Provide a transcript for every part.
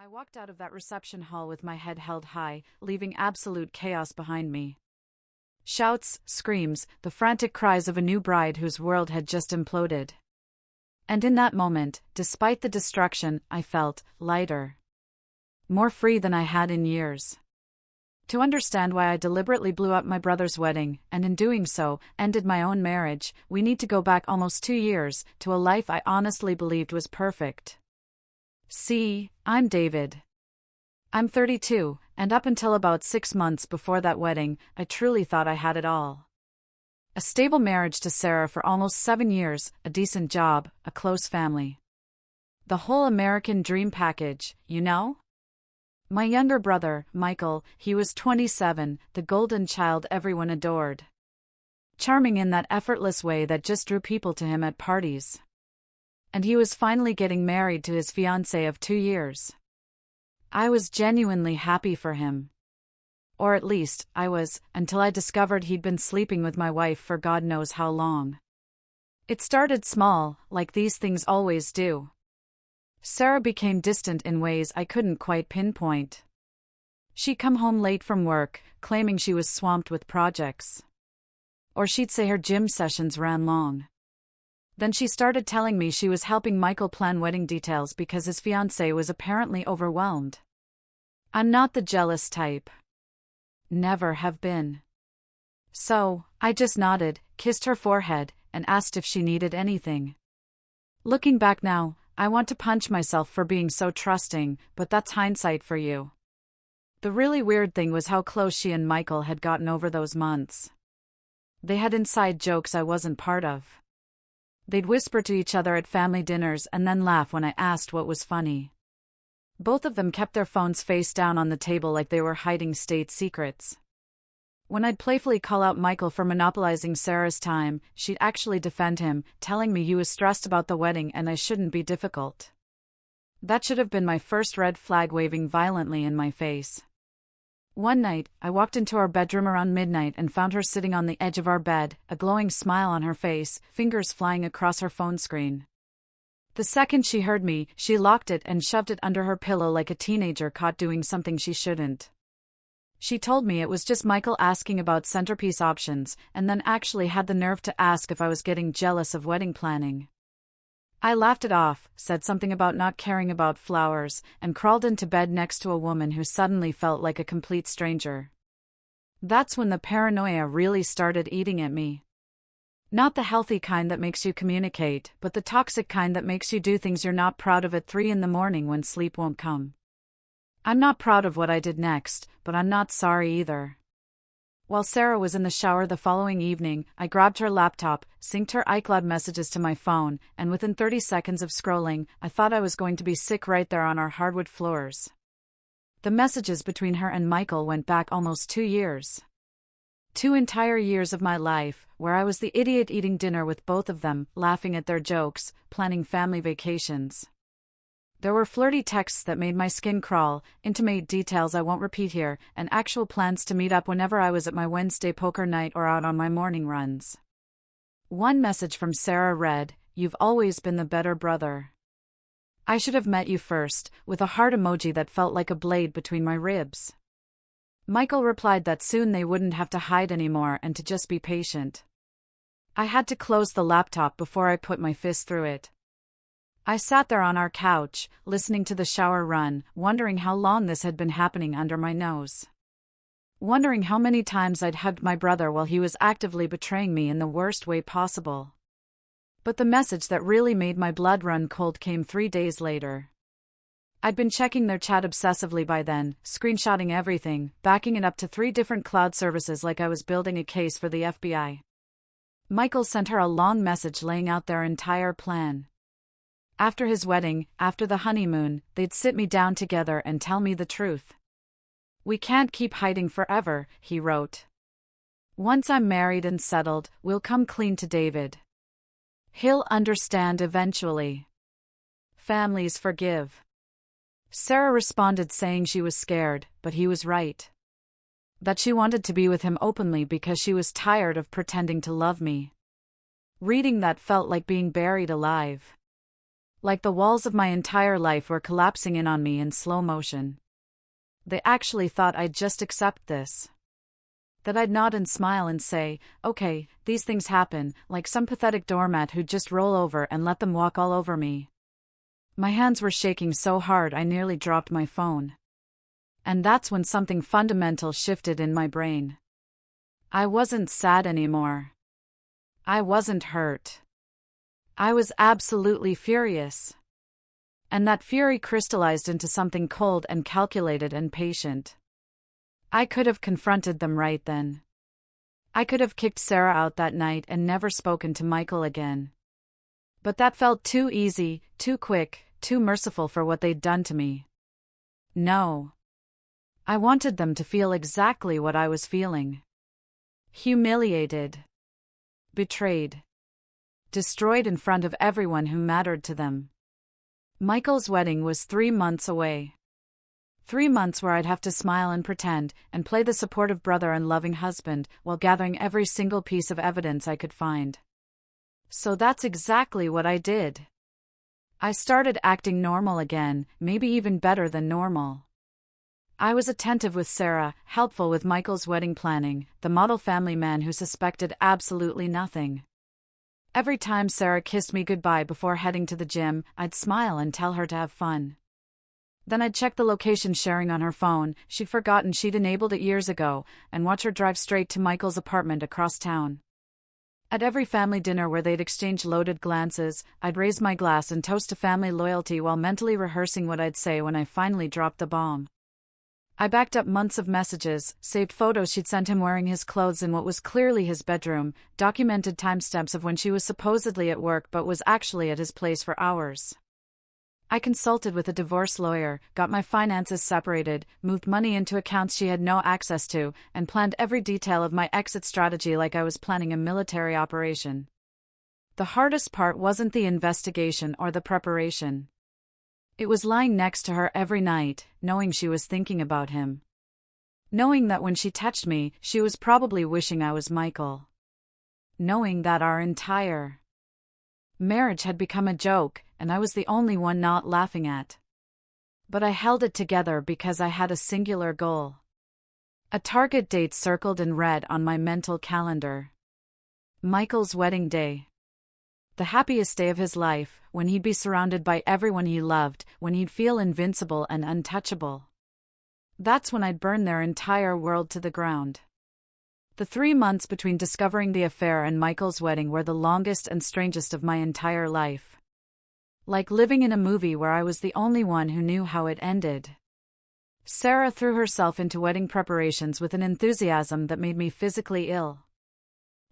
I walked out of that reception hall with my head held high, leaving absolute chaos behind me. Shouts, screams, the frantic cries of a new bride whose world had just imploded. And in that moment, despite the destruction, I felt lighter. More free than I had in years. To understand why I deliberately blew up my brother's wedding, and in doing so, ended my own marriage, we need to go back almost 2 years, to a life I honestly believed was perfect. See, I'm David. I'm 32, and up until about 6 months before that wedding, I truly thought I had it all. A stable marriage to Sarah for almost 7 years, a decent job, a close family. The whole American dream package, you know? My younger brother, Michael, he was 27, the golden child everyone adored. Charming in that effortless way that just drew people to him at parties. And he was finally getting married to his fiancée of 2 years. I was genuinely happy for him. Or at least, I was, until I discovered he'd been sleeping with my wife for God knows how long. It started small, like these things always do. Sarah became distant in ways I couldn't quite pinpoint. She'd come home late from work, claiming she was swamped with projects. Or she'd say her gym sessions ran long. Then she started telling me she was helping Michael plan wedding details because his fiancée was apparently overwhelmed. I'm not the jealous type. Never have been. So, I just nodded, kissed her forehead, and asked if she needed anything. Looking back now, I want to punch myself for being so trusting, but that's hindsight for you. The really weird thing was how close she and Michael had gotten over those months. They had inside jokes I wasn't part of. They'd whisper to each other at family dinners and then laugh when I asked what was funny. Both of them kept their phones face down on the table like they were hiding state secrets. When I'd playfully call out Michael for monopolizing Sarah's time, she'd actually defend him, telling me he was stressed about the wedding and I shouldn't be difficult. That should have been my first red flag waving violently in my face. One night, I walked into our bedroom around midnight and found her sitting on the edge of our bed, a glowing smile on her face, fingers flying across her phone screen. The second she heard me, she locked it and shoved it under her pillow like a teenager caught doing something she shouldn't. She told me it was just Michael asking about centerpiece options, and then actually had the nerve to ask if I was getting jealous of wedding planning. I laughed it off, said something about not caring about flowers, and crawled into bed next to a woman who suddenly felt like a complete stranger. That's when the paranoia really started eating at me. Not the healthy kind that makes you communicate, but the toxic kind that makes you do things you're not proud of at 3 in the morning when sleep won't come. I'm not proud of what I did next, but I'm not sorry either. While Sarah was in the shower the following evening, I grabbed her laptop, synced her iCloud messages to my phone, and within 30 seconds of scrolling, I thought I was going to be sick right there on our hardwood floors. The messages between her and Michael went back almost 2 years. 2 entire years of my life, where I was the idiot eating dinner with both of them, laughing at their jokes, planning family vacations. There were flirty texts that made my skin crawl, intimate details I won't repeat here, and actual plans to meet up whenever I was at my Wednesday poker night or out on my morning runs. One message from Sarah read, "You've always been the better brother. I should have met you first," with a heart emoji that felt like a blade between my ribs. Michael replied that soon they wouldn't have to hide anymore and to just be patient. I had to close the laptop before I put my fist through it. I sat there on our couch, listening to the shower run, wondering how long this had been happening under my nose. Wondering how many times I'd hugged my brother while he was actively betraying me in the worst way possible. But the message that really made my blood run cold came 3 days later. I'd been checking their chat obsessively by then, screenshotting everything, backing it up to 3 different cloud services like I was building a case for the FBI. Michael sent her a long message laying out their entire plan. After his wedding, after the honeymoon, they'd sit me down together and tell me the truth. "We can't keep hiding forever," he wrote. "Once I'm married and settled, we'll come clean to David. He'll understand eventually. Families forgive." Sarah responded saying she was scared, but he was right. That she wanted to be with him openly because she was tired of pretending to love me. Reading that felt like being buried alive. Like the walls of my entire life were collapsing in on me in slow motion. They actually thought I'd just accept this. That I'd nod and smile and say, okay, these things happen, like some pathetic doormat who'd just roll over and let them walk all over me. My hands were shaking so hard I nearly dropped my phone. And that's when something fundamental shifted in my brain. I wasn't sad anymore. I wasn't hurt. I was absolutely furious. And that fury crystallized into something cold and calculated and patient. I could have confronted them right then. I could have kicked Sarah out that night and never spoken to Michael again. But that felt too easy, too quick, too merciful for what they'd done to me. No. I wanted them to feel exactly what I was feeling. Humiliated. Betrayed. Destroyed in front of everyone who mattered to them. Michael's wedding was 3 months away. 3 months where I'd have to smile and pretend, and play the supportive brother and loving husband, while gathering every single piece of evidence I could find. So that's exactly what I did. I started acting normal again, maybe even better than normal. I was attentive with Sarah, helpful with Michael's wedding planning, the model family man who suspected absolutely nothing. Every time Sarah kissed me goodbye before heading to the gym, I'd smile and tell her to have fun. Then I'd check the location sharing on her phone, she'd forgotten she'd enabled it years ago, and watch her drive straight to Michael's apartment across town. At every family dinner where they'd exchange loaded glances, I'd raise my glass and toast to family loyalty while mentally rehearsing what I'd say when I finally dropped the bomb. I backed up months of messages, saved photos she'd sent him wearing his clothes in what was clearly his bedroom, documented timestamps of when she was supposedly at work but was actually at his place for hours. I consulted with a divorce lawyer, got my finances separated, moved money into accounts she had no access to, and planned every detail of my exit strategy like I was planning a military operation. The hardest part wasn't the investigation or the preparation. It was lying next to her every night, knowing she was thinking about him. Knowing that when she touched me, she was probably wishing I was Michael. Knowing that our entire marriage had become a joke, and I was the only one not laughing at. But I held it together because I had a singular goal. A target date circled in red on my mental calendar. Michael's wedding day. The happiest day of his life, when he'd be surrounded by everyone he loved, when he'd feel invincible and untouchable. That's when I'd burn their entire world to the ground. The 3 months between discovering the affair and Michael's wedding were the longest and strangest of my entire life. Like living in a movie where I was the only one who knew how it ended. Sarah threw herself into wedding preparations with an enthusiasm that made me physically ill.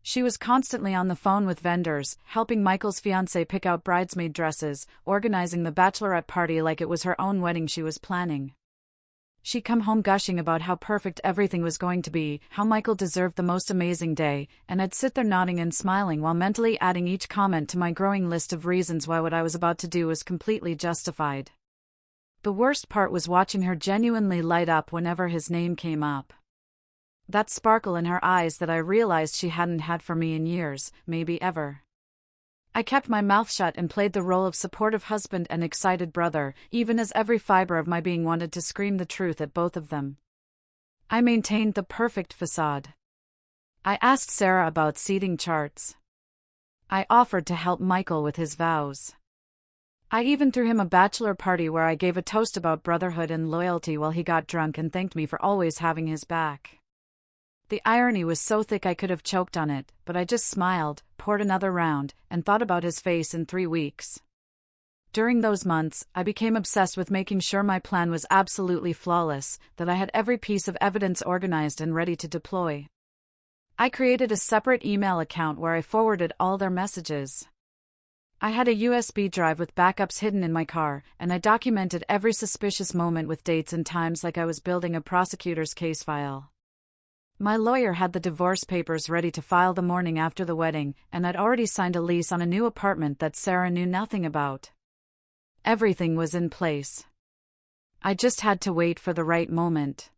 She was constantly on the phone with vendors, helping Michael's fiancé pick out bridesmaid dresses, organizing the bachelorette party like it was her own wedding she was planning. She'd come home gushing about how perfect everything was going to be, how Michael deserved the most amazing day, and I'd sit there nodding and smiling while mentally adding each comment to my growing list of reasons why what I was about to do was completely justified. The worst part was watching her genuinely light up whenever his name came up. That sparkle in her eyes that I realized she hadn't had for me in years, maybe ever. I kept my mouth shut and played the role of supportive husband and excited brother, even as every fiber of my being wanted to scream the truth at both of them. I maintained the perfect facade. I asked Sarah about seating charts. I offered to help Michael with his vows. I even threw him a bachelor party where I gave a toast about brotherhood and loyalty while he got drunk and thanked me for always having his back. The irony was so thick I could have choked on it, but I just smiled, poured another round, and thought about his face in 3 weeks. During those months, I became obsessed with making sure my plan was absolutely flawless, that I had every piece of evidence organized and ready to deploy. I created a separate email account where I forwarded all their messages. I had a USB drive with backups hidden in my car, and I documented every suspicious moment with dates and times like I was building a prosecutor's case file. My lawyer had the divorce papers ready to file the morning after the wedding, and I'd already signed a lease on a new apartment that Sarah knew nothing about. Everything was in place. I just had to wait for the right moment.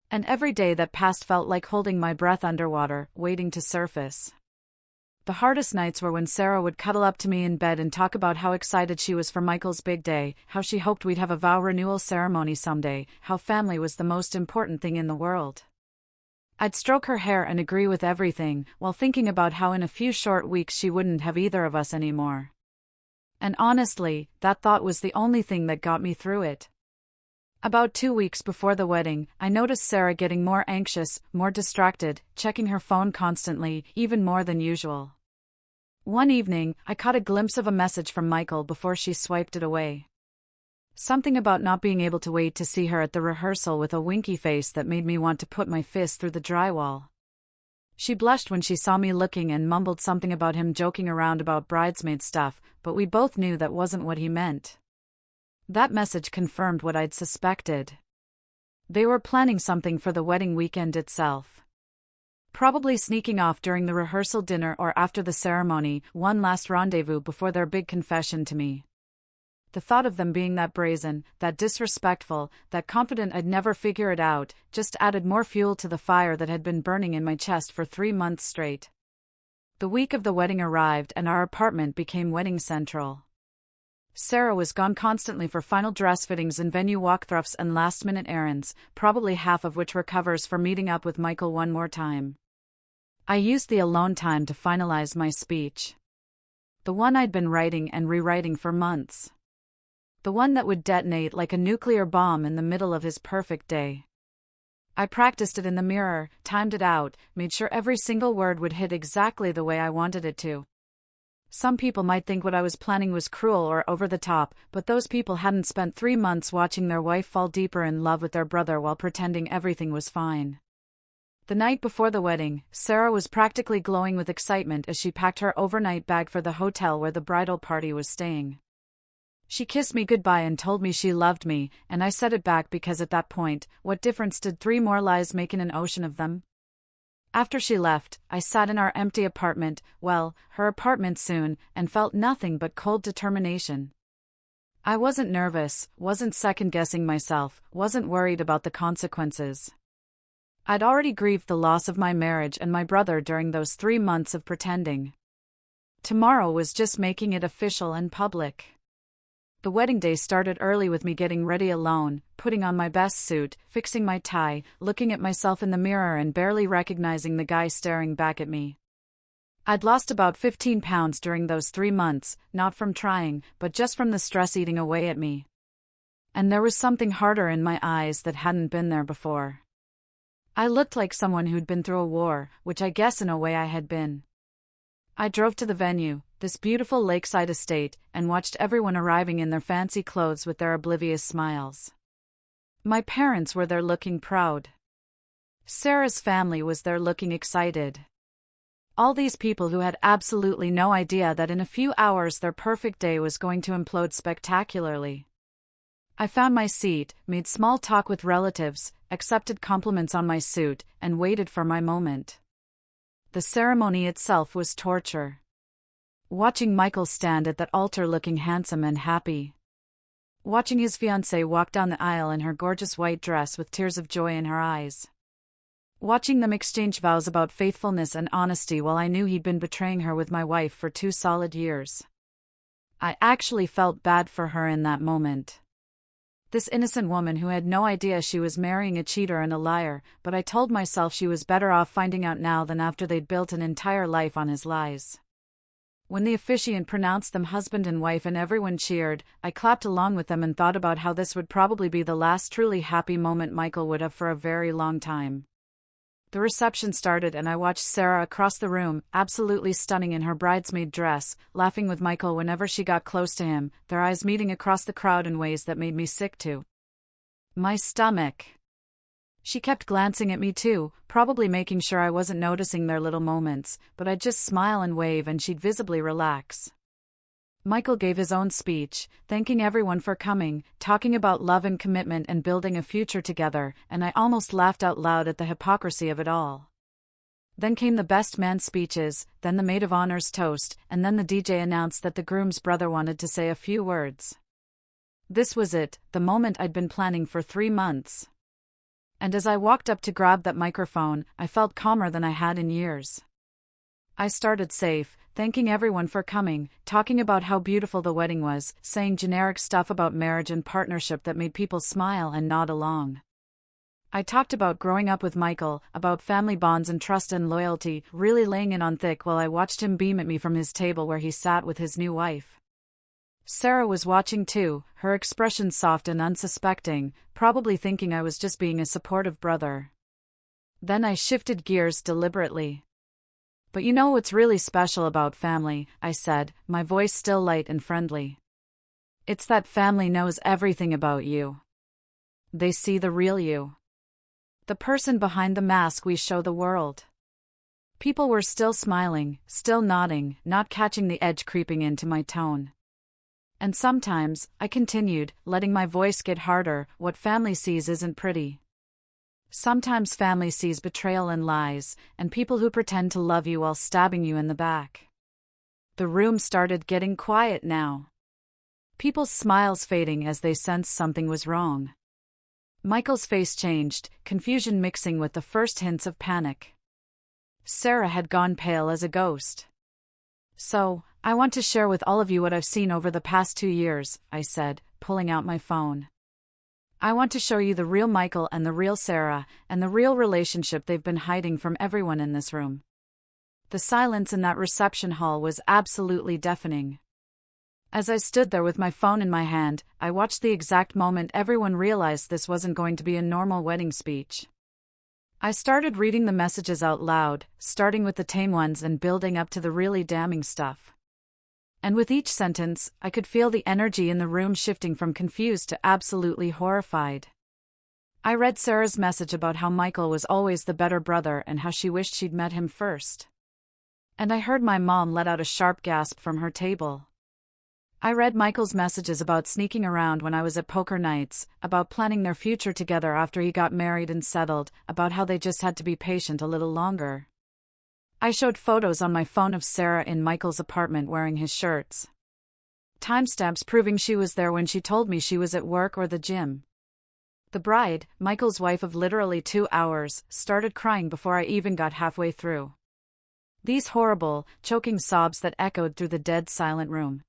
And every day that passed felt like holding my breath underwater, waiting to surface. The hardest nights were when Sarah would cuddle up to me in bed and talk about how excited she was for Michael's big day, how she hoped we'd have a vow renewal ceremony someday, how family was the most important thing in the world. I'd stroke her hair and agree with everything, while thinking about how in a few short weeks she wouldn't have either of us anymore. And honestly, that thought was the only thing that got me through it. About 2 weeks before the wedding, I noticed Sarah getting more anxious, more distracted, checking her phone constantly, even more than usual. One evening, I caught a glimpse of a message from Michael before she swiped it away. Something about not being able to wait to see her at the rehearsal with a winky face that made me want to put my fist through the drywall. She blushed when she saw me looking and mumbled something about him joking around about bridesmaid stuff, but we both knew that wasn't what he meant. That message confirmed what I'd suspected. They were planning something for the wedding weekend itself. Probably sneaking off during the rehearsal dinner or after the ceremony, one last rendezvous before their big confession to me. The thought of them being that brazen, that disrespectful, that confident I'd never figure it out, just added more fuel to the fire that had been burning in my chest for 3 months straight. The week of the wedding arrived and our apartment became wedding central. Sarah was gone constantly for final dress fittings and venue walkthroughs and last-minute errands, probably half of which were covers for meeting up with Michael one more time. I used the alone time to finalize my speech. The one I'd been writing and rewriting for months. The one that would detonate like a nuclear bomb in the middle of his perfect day. I practiced it in the mirror, timed it out, made sure every single word would hit exactly the way I wanted it to. Some people might think what I was planning was cruel or over the top, but those people hadn't spent 3 months watching their wife fall deeper in love with their brother while pretending everything was fine. The night before the wedding, Sarah was practically glowing with excitement as she packed her overnight bag for the hotel where the bridal party was staying. She kissed me goodbye and told me she loved me, and I said it back because at that point, what difference did 3 more lies make in an ocean of them? After she left, I sat in our empty apartment, well, her apartment soon, and felt nothing but cold determination. I wasn't nervous, wasn't second-guessing myself, wasn't worried about the consequences. I'd already grieved the loss of my marriage and my brother during those 3 months of pretending. Tomorrow was just making it official and public. The wedding day started early with me getting ready alone, putting on my best suit, fixing my tie, looking at myself in the mirror and barely recognizing the guy staring back at me. I'd lost about 15 pounds during those 3 months, not from trying, but just from the stress eating away at me. And there was something harder in my eyes that hadn't been there before. I looked like someone who'd been through a war, which I guess in a way I had been. I drove to the venue, this beautiful lakeside estate, and watched everyone arriving in their fancy clothes with their oblivious smiles. My parents were there looking proud. Sarah's family was there looking excited. All these people who had absolutely no idea that in a few hours their perfect day was going to implode spectacularly. I found my seat, made small talk with relatives, accepted compliments on my suit, and waited for my moment. The ceremony itself was torture. Watching Michael stand at that altar looking handsome and happy. Watching his fiancée walk down the aisle in her gorgeous white dress with tears of joy in her eyes. Watching them exchange vows about faithfulness and honesty while I knew he'd been betraying her with my wife for 2 solid years. I actually felt bad for her in that moment. This innocent woman who had no idea she was marrying a cheater and a liar, but I told myself she was better off finding out now than after they'd built an entire life on his lies. When the officiant pronounced them husband and wife and everyone cheered, I clapped along with them and thought about how this would probably be the last truly happy moment Michael would have for a very long time. The reception started and I watched Sarah across the room, absolutely stunning in her bridesmaid dress, laughing with Michael whenever she got close to him, their eyes meeting across the crowd in ways that made me sick to my stomach. She kept glancing at me too, probably making sure I wasn't noticing their little moments, but I'd just smile and wave and she'd visibly relax. Michael gave his own speech, thanking everyone for coming, talking about love and commitment and building a future together, and I almost laughed out loud at the hypocrisy of it all. Then came the best man speeches, then the maid of honor's toast, and then the DJ announced that the groom's brother wanted to say a few words. This was it, the moment I'd been planning for 3 months. And as I walked up to grab that microphone, I felt calmer than I had in years. I started safe, thanking everyone for coming, talking about how beautiful the wedding was, saying generic stuff about marriage and partnership that made people smile and nod along. I talked about growing up with Michael, about family bonds and trust and loyalty, really laying it on thick while I watched him beam at me from his table where he sat with his new wife. Sarah was watching too, her expression soft and unsuspecting, probably thinking I was just being a supportive brother. Then I shifted gears deliberately. "But you know what's really special about family," I said, my voice still light and friendly. "It's that family knows everything about you. They see the real you. The person behind the mask we show the world." People were still smiling, still nodding, not catching the edge creeping into my tone. "And sometimes," I continued, letting my voice get harder, "what family sees isn't pretty. Sometimes family sees betrayal and lies, and people who pretend to love you while stabbing you in the back." The room started getting quiet now. People's smiles fading as they sensed something was wrong. Michael's face changed, confusion mixing with the first hints of panic. Sarah had gone pale as a ghost. "So, I want to share with all of you what I've seen over the past 2 years," I said, pulling out my phone. "I want to show you the real Michael and the real Sarah, and the real relationship they've been hiding from everyone in this room." The silence in that reception hall was absolutely deafening. As I stood there with my phone in my hand, I watched the exact moment everyone realized this wasn't going to be a normal wedding speech. I started reading the messages out loud, starting with the tame ones and building up to the really damning stuff. And with each sentence, I could feel the energy in the room shifting from confused to absolutely horrified. I read Sarah's message about how Michael was always the better brother and how she wished she'd met him first. And I heard my mom let out a sharp gasp from her table. I read Michael's messages about sneaking around when I was at poker nights, about planning their future together after he got married and settled, about how they just had to be patient a little longer. I showed photos on my phone of Sarah in Michael's apartment wearing his shirts. Timestamps proving she was there when she told me she was at work or the gym. The bride, Michael's wife of literally 2 hours, started crying before I even got halfway through. These horrible, choking sobs that echoed through the dead silent room.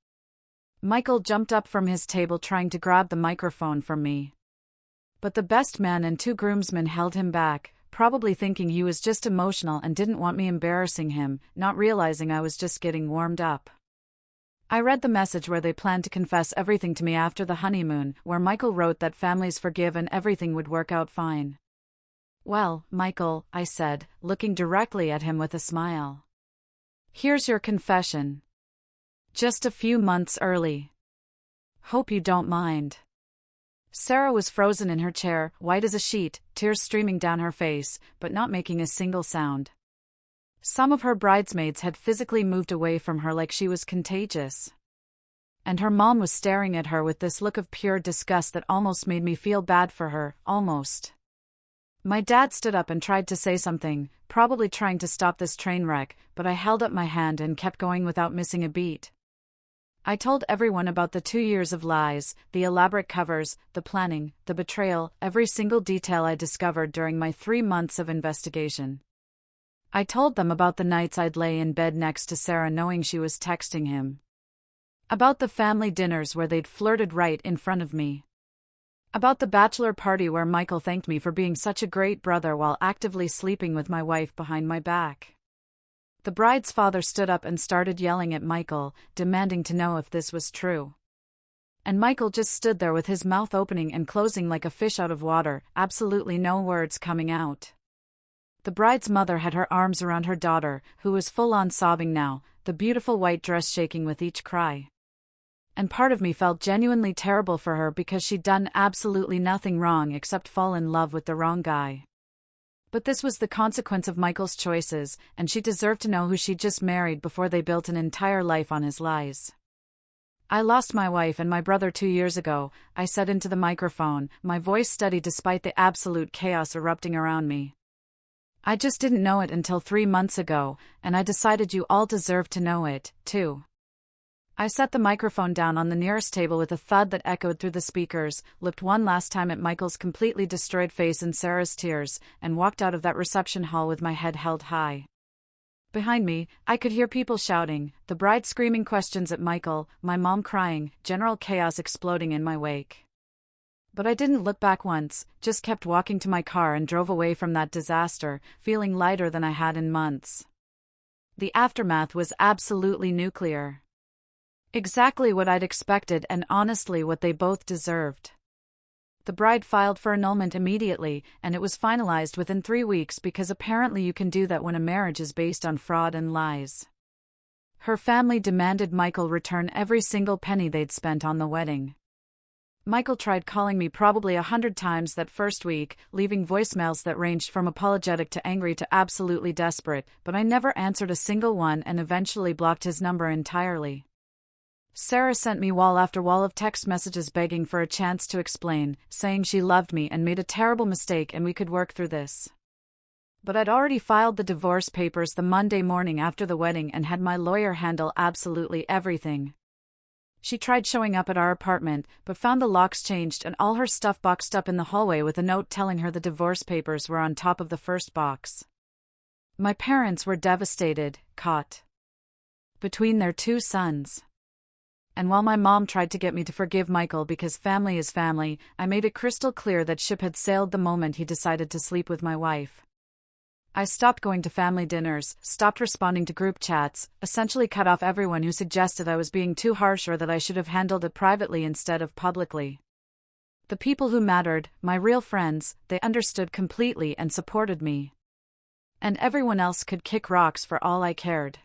Michael jumped up from his table trying to grab the microphone from me. But the best man and 2 groomsmen held him back, probably thinking he was just emotional and didn't want me embarrassing him, not realizing I was just getting warmed up. I read the message where they planned to confess everything to me after the honeymoon, where Michael wrote that families forgive and everything would work out fine. "Well, Michael," I said, looking directly at him with a smile. "Here's your confession. Just a few months early. Hope you don't mind." Sarah was frozen in her chair, white as a sheet, tears streaming down her face, but not making a single sound. Some of her bridesmaids had physically moved away from her like she was contagious. And her mom was staring at her with this look of pure disgust that almost made me feel bad for her, almost. My dad stood up and tried to say something, probably trying to stop this train wreck, but I held up my hand and kept going without missing a beat. I told everyone about the 2 years of lies, the elaborate covers, the planning, the betrayal, every single detail I discovered during my 3 months of investigation. I told them about the nights I'd lay in bed next to Sarah knowing she was texting him. About the family dinners where they'd flirted right in front of me. About the bachelor party where Michael thanked me for being such a great brother while actively sleeping with my wife behind my back. The bride's father stood up and started yelling at Michael, demanding to know if this was true. And Michael just stood there with his mouth opening and closing like a fish out of water, absolutely no words coming out. The bride's mother had her arms around her daughter, who was full-on sobbing now, the beautiful white dress shaking with each cry. And part of me felt genuinely terrible for her because she'd done absolutely nothing wrong except fall in love with the wrong guy. But this was the consequence of Michael's choices, and she deserved to know who she'd just married before they built an entire life on his lies. "I lost my wife and my brother 2 years ago," I said into the microphone, my voice steady despite the absolute chaos erupting around me. "I just didn't know it until 3 months ago, and I decided you all deserved to know it, too." I set the microphone down on the nearest table with a thud that echoed through the speakers, looked one last time at Michael's completely destroyed face and Sarah's tears, and walked out of that reception hall with my head held high. Behind me, I could hear people shouting, the bride screaming questions at Michael, my mom crying, general chaos exploding in my wake. But I didn't look back once, just kept walking to my car and drove away from that disaster, feeling lighter than I had in months. The aftermath was absolutely nuclear. Exactly what I'd expected and honestly what they both deserved. The bride filed for annulment immediately, and it was finalized within 3 weeks because apparently you can do that when a marriage is based on fraud and lies. Her family demanded Michael return every single penny they'd spent on the wedding. Michael tried calling me probably 100 times that first week, leaving voicemails that ranged from apologetic to angry to absolutely desperate, but I never answered a single one and eventually blocked his number entirely. Sarah sent me wall after wall of text messages begging for a chance to explain, saying she loved me and made a terrible mistake and we could work through this. But I'd already filed the divorce papers the Monday morning after the wedding and had my lawyer handle absolutely everything. She tried showing up at our apartment, but found the locks changed and all her stuff boxed up in the hallway with a note telling her the divorce papers were on top of the first box. My parents were devastated, caught between their 2 sons. And while my mom tried to get me to forgive Michael because family is family, I made it crystal clear that ship had sailed the moment he decided to sleep with my wife. I stopped going to family dinners, stopped responding to group chats, essentially cut off everyone who suggested I was being too harsh or that I should have handled it privately instead of publicly. The people who mattered, my real friends, they understood completely and supported me. And everyone else could kick rocks for all I cared.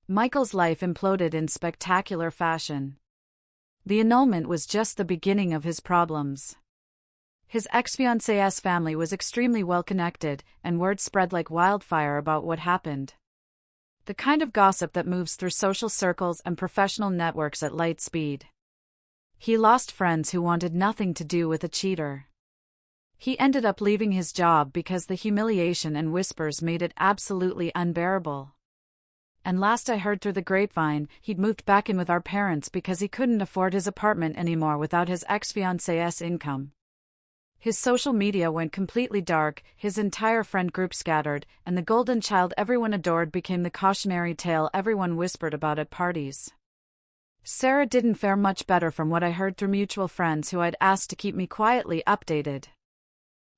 Michael's life imploded in spectacular fashion. The annulment was just the beginning of his problems. His ex-fiancée's family was extremely well-connected, and word spread like wildfire about what happened. The kind of gossip that moves through social circles and professional networks at light speed. He lost friends who wanted nothing to do with a cheater. He ended up leaving his job because the humiliation and whispers made it absolutely unbearable. And last I heard through the grapevine, he'd moved back in with our parents because he couldn't afford his apartment anymore without his ex-fiancée's income. His social media went completely dark, his entire friend group scattered, and the golden child everyone adored became the cautionary tale everyone whispered about at parties. Sarah didn't fare much better from what I heard through mutual friends who I'd asked to keep me quietly updated.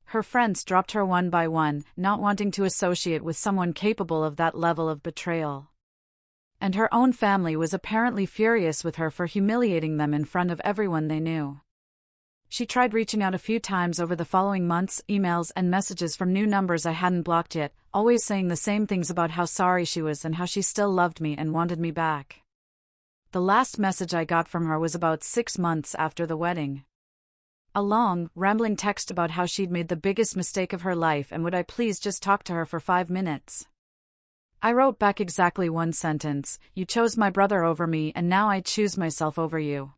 Her friends dropped her one by one, not wanting to associate with someone capable of that level of betrayal. And her own family was apparently furious with her for humiliating them in front of everyone they knew. She tried reaching out a few times over the following months, emails and messages from new numbers I hadn't blocked yet, always saying the same things about how sorry she was and how she still loved me and wanted me back. The last message I got from her was about 6 months after the wedding. A long, rambling text about how she'd made the biggest mistake of her life and would I please just talk to her for 5 minutes. I wrote back exactly one sentence: "You chose my brother over me and now I choose myself over you."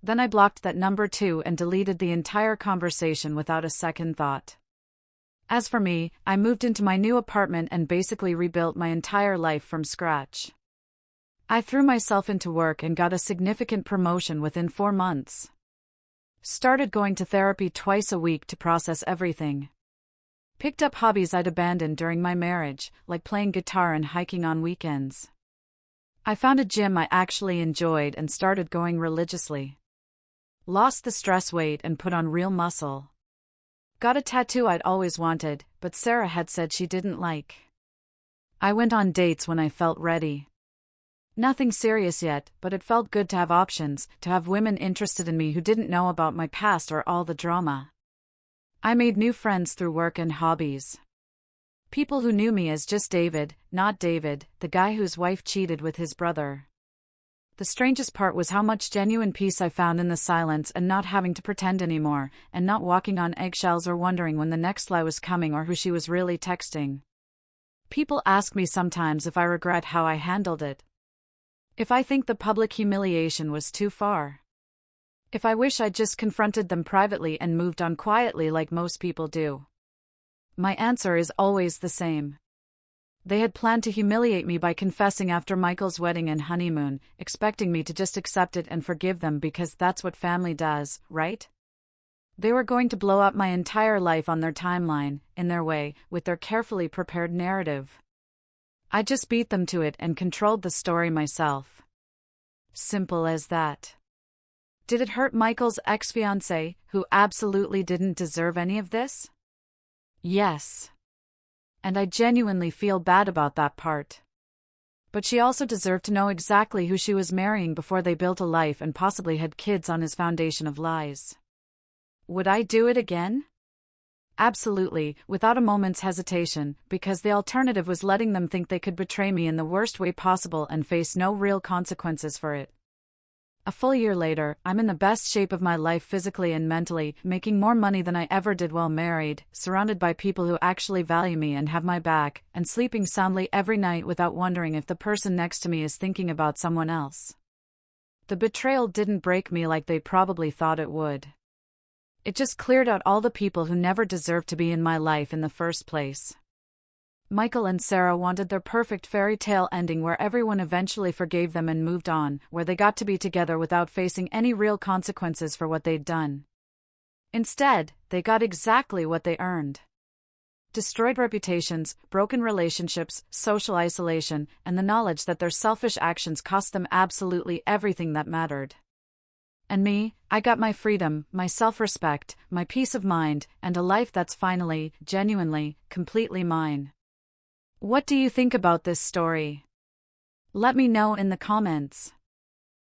Then I blocked that number too and deleted the entire conversation without a second thought. As for me, I moved into my new apartment and basically rebuilt my entire life from scratch. I threw myself into work and got a significant promotion within 4 months. Started going to therapy twice a week to process everything. Picked up hobbies I'd abandoned during my marriage, like playing guitar and hiking on weekends. I found a gym I actually enjoyed and started going religiously. Lost the stress weight and put on real muscle. Got a tattoo I'd always wanted, but Sarah had said she didn't like. I went on dates when I felt ready. Nothing serious yet, but it felt good to have options, to have women interested in me who didn't know about my past or all the drama. I made new friends through work and hobbies. People who knew me as just David, not David, the guy whose wife cheated with his brother. The strangest part was how much genuine peace I found in the silence and not having to pretend anymore, and not walking on eggshells or wondering when the next lie was coming or who she was really texting. People ask me sometimes if I regret how I handled it. If I think the public humiliation was too far. If I wish I'd just confronted them privately and moved on quietly like most people do. My answer is always the same. They had planned to humiliate me by confessing after Michael's wedding and honeymoon, expecting me to just accept it and forgive them because that's what family does, right? They were going to blow up my entire life on their timeline, in their way, with their carefully prepared narrative. I just beat them to it and controlled the story myself. Simple as that. Did it hurt Michael's ex-fiancée, who absolutely didn't deserve any of this? Yes. And I genuinely feel bad about that part. But she also deserved to know exactly who she was marrying before they built a life and possibly had kids on his foundation of lies. Would I do it again? Absolutely, without a moment's hesitation, because the alternative was letting them think they could betray me in the worst way possible and face no real consequences for it. A full year later, I'm in the best shape of my life physically and mentally, making more money than I ever did while married, surrounded by people who actually value me and have my back, and sleeping soundly every night without wondering if the person next to me is thinking about someone else. The betrayal didn't break me like they probably thought it would. It just cleared out all the people who never deserved to be in my life in the first place. Michael and Sarah wanted their perfect fairy tale ending where everyone eventually forgave them and moved on, where they got to be together without facing any real consequences for what they'd done. Instead, they got exactly what they earned. Destroyed reputations, broken relationships, social isolation, and the knowledge that their selfish actions cost them absolutely everything that mattered. And me, I got my freedom, my self-respect, my peace of mind, and a life that's finally, genuinely, completely mine. What do you think about this story? Let me know in the comments.